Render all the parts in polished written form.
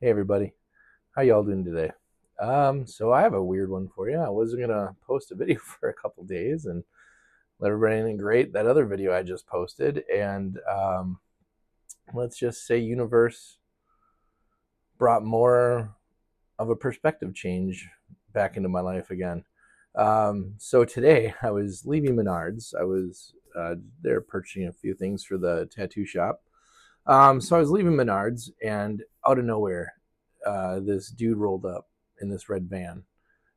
Hey everybody, how y'all doing today? So I have a weird one for you. I wasn't gonna post a video for a couple days and let everybody integrate that other video I just posted, and let's just say universe brought more of a perspective change back into my life again. So today I was leaving Menards. I was there purchasing a few things for the tattoo shop. So I was leaving Menards, and out of nowhere, this dude rolled up in this red van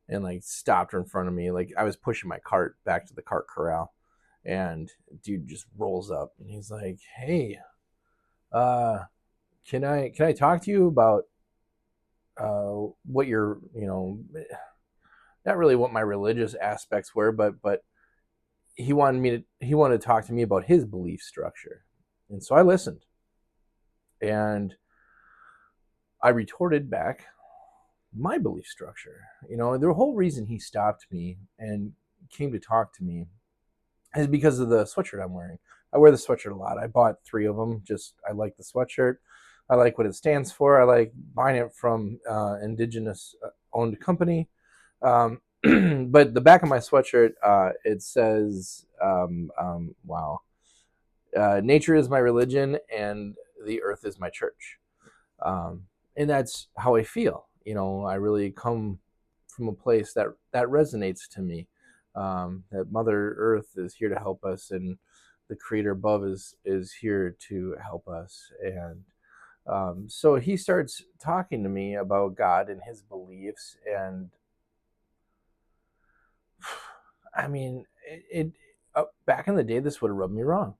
and like stopped in front of me. Like I was pushing my cart back to the cart corral, and dude just rolls up and he's like, "Hey, uh, can I talk to you about what your not really what my religious aspects were, but he wanted to talk to me about his belief structure." And so I listened, and I retorted back my belief structure. The whole reason he stopped me and came to talk to me is because of the sweatshirt I'm wearing. I wear the sweatshirt a lot. I bought 3 of them. Just I like the sweatshirt. I like what it stands for. I like buying it from indigenous owned company. But the back of my sweatshirt, it says, wow, nature is my religion and the earth is my church. And that's how I feel. I really come from a place that resonates to me. That Mother Earth is here to help us, and the Creator above is here to help us. And so he starts talking to me about God and his beliefs, and I mean, back in the day, this would have rubbed me wrong.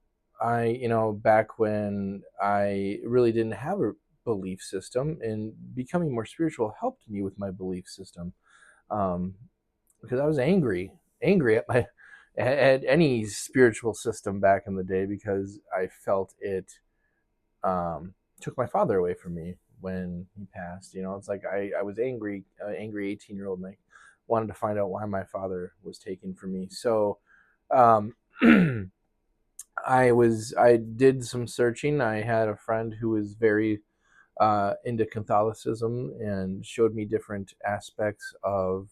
Back when I really didn't have a belief system, and becoming more spiritual helped me with my belief system, um, because I was angry at at any spiritual system back in the day, because I felt it took my father away from me when he passed. It's like I was angry 18-year-old, and I wanted to find out why my father was taken from me. So um, I did some searching. I had a friend who was very into Catholicism and showed me different aspects of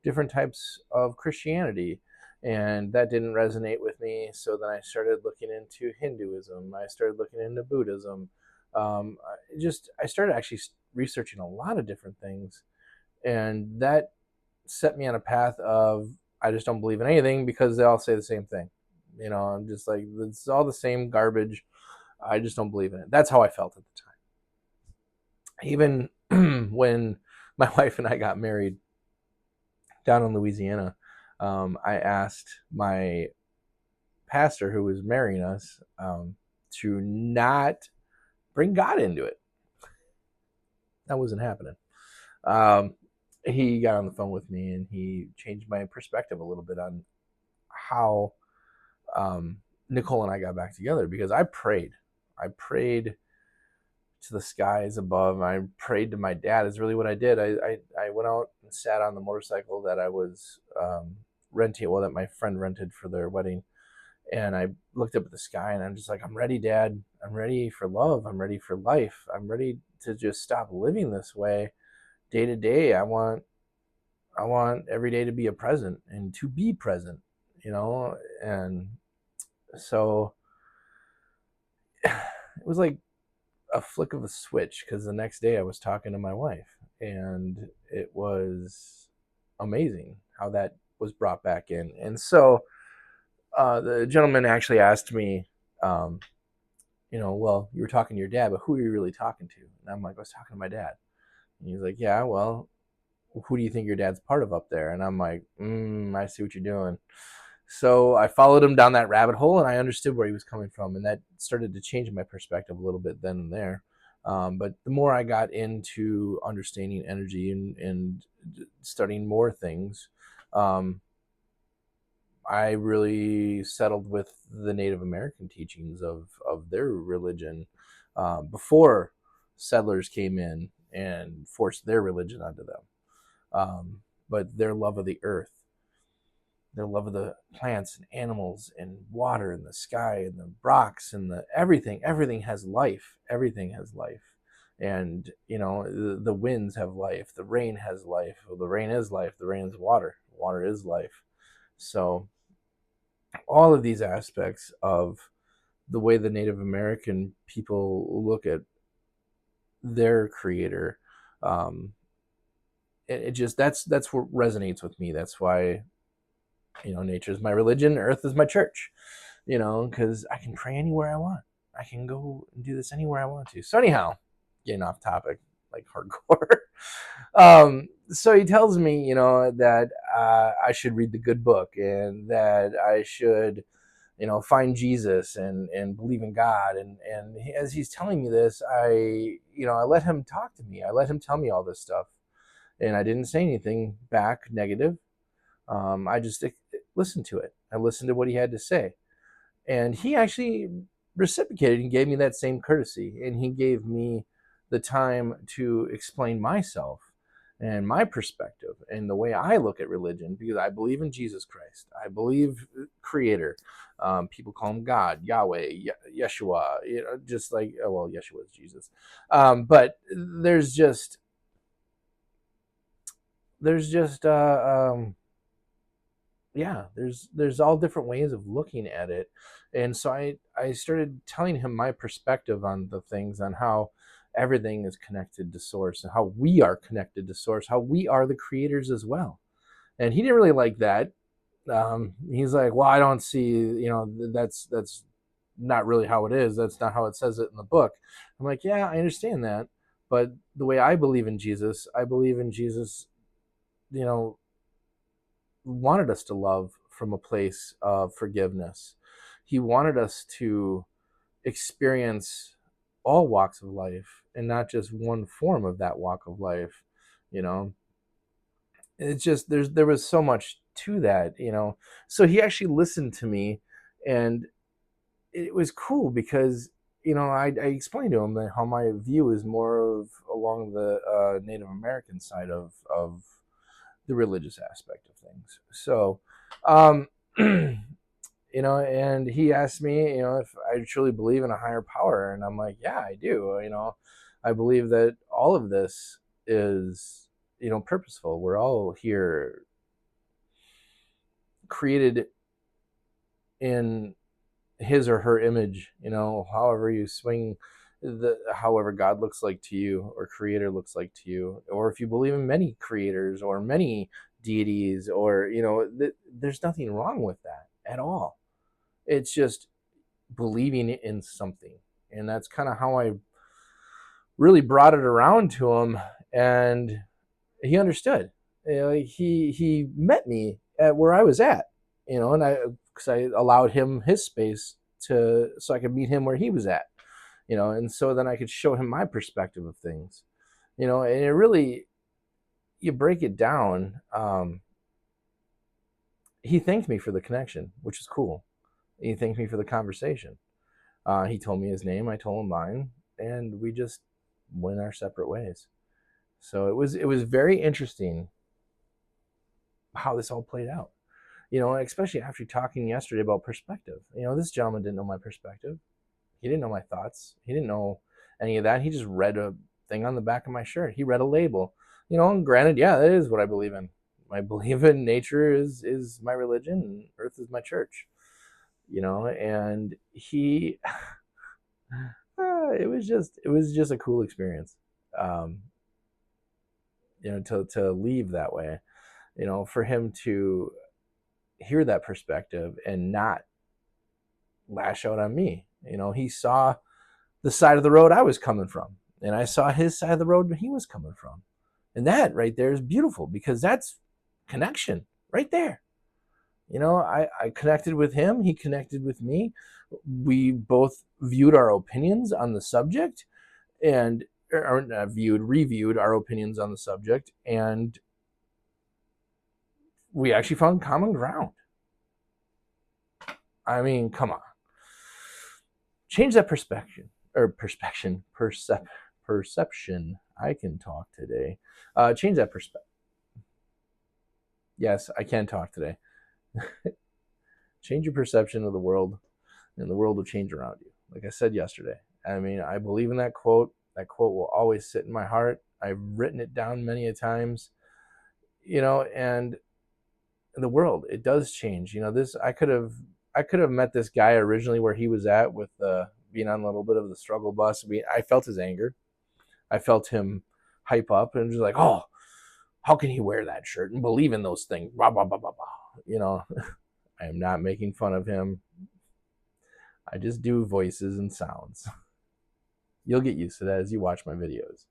different types of Christianity. And that didn't resonate with me. So then I started looking into Hinduism. I started looking into Buddhism. I started actually researching a lot of different things. And that set me on a path of, I just don't believe in anything because they all say the same thing. I'm just like, it's all the same garbage. I just don't believe in it. That's how I felt at the time. Even when my wife and I got married down in Louisiana, I asked my pastor who was marrying us to not bring God into it. That wasn't happening. Um, he got on the phone with me, and he changed my perspective a little bit on how Nicole and I got back together, because I prayed. I prayed to the skies above. I prayed to my dad is really what I did. I went out and sat on the motorcycle that I was renting, well, that my friend rented for their wedding. And I looked up at the sky, and I'm just like, I'm ready, Dad. I'm ready for love. I'm ready for life. I'm ready to just stop living this way day to day. I want every day to be a present and to be present, and so it was like a flick of a switch, because the next day I was talking to my wife, and it was amazing how that was brought back in. And so the gentleman actually asked me, well, you were talking to your dad, but who are you really talking to? And I'm like, I was talking to my dad. And he's like, yeah, well, who do you think your dad's part of up there? And I'm like, I see what you're doing. So I followed him down that rabbit hole, and I understood where he was coming from, and that started to change my perspective a little bit then and there. But the more I got into understanding energy and studying more things, I really settled with the Native American teachings of their religion before settlers came in and forced their religion onto them. But their love of the earth, their love of the plants and animals and water and the sky and the rocks and the everything has life. Everything has life. And the winds have life, the rain has life. Well, the rain is life, the rain is water, water is life. So all of these aspects of the way the Native American people look at their creator, um, it just that's what resonates with me. That's why nature is my religion, earth is my church. Because I can pray anywhere I want. I can go and do this anywhere I want to. So anyhow, getting off topic like hardcore. So he tells me, that I should read the good book, and that I should, find Jesus and believe in God. And as he's telling me this, I let him talk to me. I let him tell me all this stuff, and I didn't say anything back negative. I just listened to it. I listened to what he had to say, and he actually reciprocated and gave me that same courtesy. And he gave me the time to explain myself and my perspective and the way I look at religion, because I believe in Jesus Christ. I believe creator. People call him God, Yahweh, Yeshua, just like, oh, well, Yeshua is Jesus. But there's all different ways of looking at it. And so I started telling him my perspective on the things, on how everything is connected to source, and how we are connected to source, how we are the creators as well. And he didn't really like that. He's like, well, I don't see, that's not really how it is. That's not how it says it in the book. I'm like, yeah, I understand that. But the way I believe in Jesus, you know, wanted us to love from a place of forgiveness. He wanted us to experience all walks of life and not just one form of that walk of life. You know, it's just there was so much to that. So he actually listened to me, and it was cool because I explained to him that how my view is more of along the Native American side of the religious aspect of things. So, um, and he asked me, if I truly believe in a higher power, and I'm like, yeah, I do. I believe that all of this is, purposeful. We're all here created in his or her image, however you swing however God looks like to you, or creator looks like to you, or if you believe in many creators or many deities, or there's nothing wrong with that at all. It's just believing in something. And that's kind of how I really brought it around to him, and he understood. He met me at where I was at, and because I allowed him his space so I could meet him where he was at, and so then I could show him my perspective of things, and it really, you break it down. He thanked me for the connection, which is cool. He thanked me for the conversation. He told me his name, I told him mine, and we just went our separate ways. So it was very interesting how this all played out. Especially after talking yesterday about perspective. This gentleman didn't know my perspective. He didn't know my thoughts. He didn't know any of that. He just read a thing on the back of my shirt. He read a label. And granted, yeah, that is what I believe in. I believe in nature is my religion, and earth is my church. And he it was just a cool experience. Um, to leave that way, for him to hear that perspective and not lash out on me. He saw the side of the road I was coming from, and I saw his side of the road he was coming from. And that right there is beautiful, because that's connection right there. I connected with him, he connected with me. We both viewed our opinions on the subject, and or reviewed our opinions on the subject, and we actually found common ground. I mean, come on. Change that perspective. Perception. I can talk today. Change that perspective. Yes, I can talk today. Change your perception of the world, and the world will change around you. Like I said yesterday. I mean, I believe in that quote. That quote will always sit in my heart. I've written it down many a times, and the world, it does change. This I could have met this guy originally where he was at with being on a little bit of the struggle bus. I felt his anger. I felt him hype up and just like, oh, how can he wear that shirt and believe in those things? Blah, blah, blah, blah, blah. I am not making fun of him. I just do voices and sounds. You'll get used to that as you watch my videos.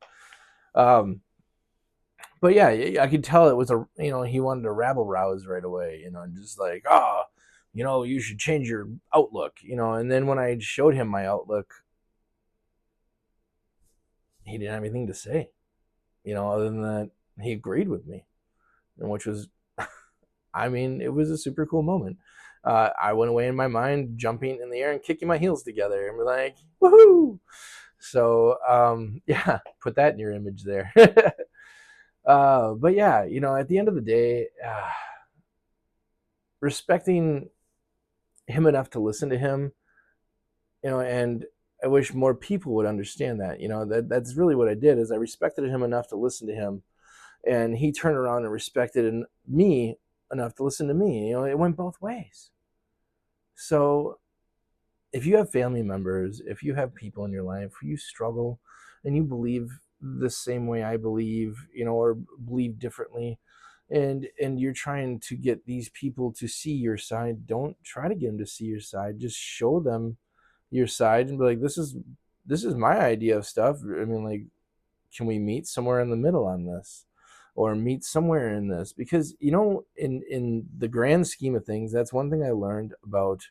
But yeah, I could tell it was he wanted to rabble rouse right away, just like, you should change your outlook, and then when I showed him my outlook, he didn't have anything to say, other than that he agreed with me, and which was, it was a super cool moment. I went away in my mind, jumping in the air and kicking my heels together, and we're like, woohoo! So, yeah, put that in your image there. But yeah, at the end of the day, respecting him enough to listen to him, and I wish more people would understand that. That's really what I did, is I respected him enough to listen to him, and he turned around and respected me enough to listen to me. It went both ways. So if you have family members, if you have people in your life who you struggle and you believe the same way I believe, or believe differently, and you're trying to get these people to see your side, don't try to get them to see your side. Just show them your side and be like, this is my idea of stuff. Like, can we meet somewhere in the middle on this, or meet somewhere in this? Because in the grand scheme of things, that's one thing I learned about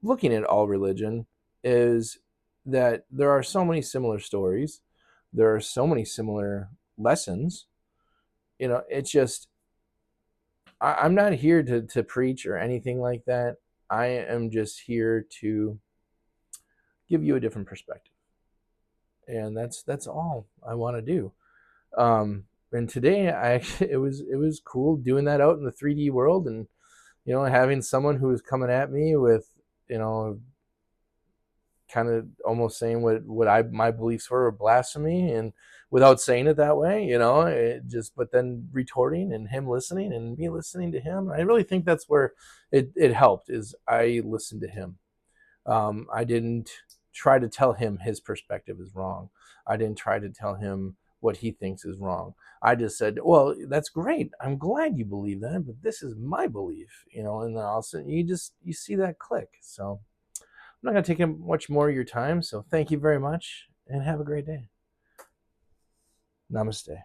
looking at all religion, is that there are so many similar stories, there are so many similar lessons. It's just, I'm not here to preach or anything like that. I am just here to give you a different perspective, and that's all I want to do. And today, it was cool doing that out in the 3D world, and having someone who was coming at me with, kind of almost saying what my beliefs were blasphemy, and without saying it that way, but then retorting, and him listening and me listening to him. I really think that's where it helped, is I listened to him. I didn't try to tell him his perspective is wrong. I didn't try to tell him what he thinks is wrong. I just said, well, that's great, I'm glad you believe that, but this is my belief, and then all of a sudden you see that click. So I'm not going to take much more of your time. So thank you very much, and have a great day. Namaste.